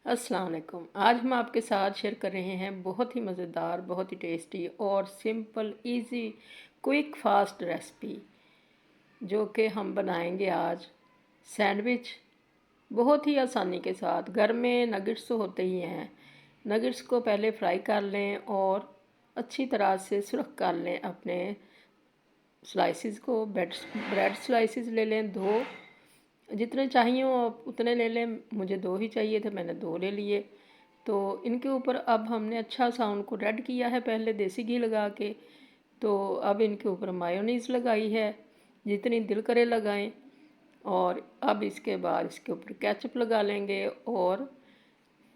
अस्सलाम वालेकुम। आज हम आपके साथ शेयर कर रहे हैं बहुत ही मज़ेदार, बहुत ही टेस्टी और simple, easy, quick, fast recipe जो कि हम बनाएंगे आज। सैंडविच बहुत ही आसानी के साथ। घर में नगेट्स तो होते ही हैं। नगेट्स को पहले फ्राई कर लें और अच्छी तरह से सुरख कर लें अपने स्लाइसिस को। ब्रेड स्लाइसिस ले लें 2, जितने चाहिए हो आप उतने ले लें। मुझे 2 ही चाहिए थे, मैंने 2 ले लिए। तो इनके ऊपर अब हमने अच्छा सा उनको रेड किया है पहले देसी घी लगा के। तो अब इनके ऊपर मायोनीज़ लगाई है, जितनी दिल करे लगाएं। और अब इसके बाद इसके ऊपर केचप लगा लेंगे और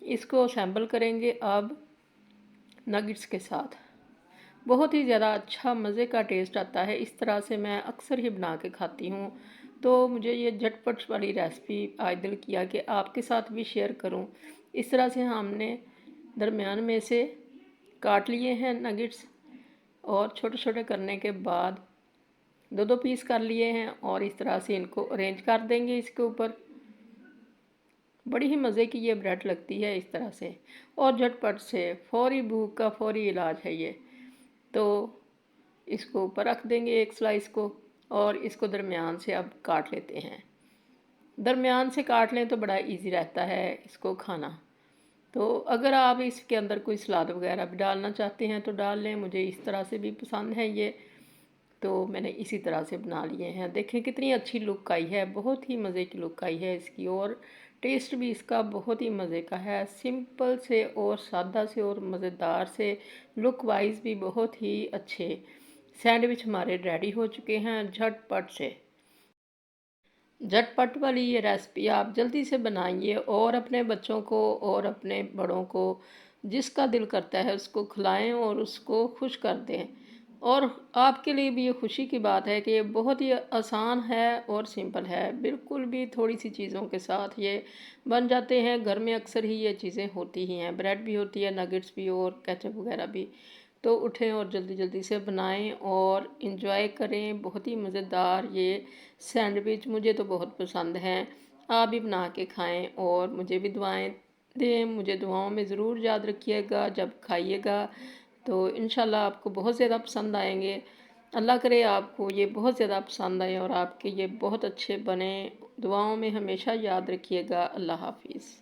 इसको असेंबल करेंगे अब नगेट्स के साथ। बहुत ही ज़्यादा अच्छा मज़े का टेस्ट आता है। इस तरह से मैं अक्सर ही बना के खाती हूँ। तो मुझे ये झटपट वाली रेसिपी आज दिल किया कि आपके साथ भी शेयर करूँ। इस तरह से हमने दरमियान में से काट लिए हैं नगेट्स और छोटे छोटे करने के बाद 2-2 पीस कर लिए हैं और इस तरह से इनको अरेंज कर देंगे इसके ऊपर। बड़ी ही मज़े की ये ब्रेड लगती है इस तरह से और झटपट से फौरी भूख का फौरी इलाज है ये। तो इसको ऊपर रख देंगे एक स्लाइस को और इसको दरमियान से अब काट लेते हैं। दरमियान से काट लें तो बड़ा इजी रहता है इसको खाना। तो अगर आप इसके अंदर कोई सलाद वगैरह भी डालना चाहते हैं तो डाल लें। मुझे इस तरह से भी पसंद है ये, तो मैंने इसी तरह से बना लिए हैं। देखें कितनी अच्छी लुक आई है, बहुत ही मज़े की लुक आई है इसकी और टेस्ट भी इसका बहुत ही मज़े का है। सिंपल से और सादा से और मज़ेदार से, लुक वाइज भी बहुत ही अच्छे सैंडविच हमारे रेडी हो चुके हैं झटपट से। झटपट वाली ये रेसिपी आप जल्दी से बनाइए और अपने बच्चों को और अपने बड़ों को जिसका दिल करता है उसको खिलाएं और उसको खुश कर दें। और आपके लिए भी ये खुशी की बात है कि ये बहुत ही आसान है और सिंपल है। बिल्कुल भी थोड़ी सी चीज़ों के साथ ये बन जाते हैं। घर में अक्सर ही ये चीज़ें होती ही हैं, ब्रेड भी होती है, नगेट्स भी और केचप वगैरह भी। तो उठें और जल्दी जल्दी से बनाएं और इन्जॉय करें। बहुत ही मज़ेदार ये सैंडविच मुझे तो बहुत पसंद हैं। आप भी बना के खाएं और मुझे भी दुआएं दें। मुझे दुआओं में ज़रूर याद रखिएगा जब खाइएगा। तो इंशाल्लाह आपको बहुत ज़्यादा पसंद आएंगे। अल्लाह करे आपको ये बहुत ज़्यादा पसंद आए और आपके ये बहुत अच्छे बने। दुआओं में हमेशा याद रखिएगा। अल्लाह हाफिज़।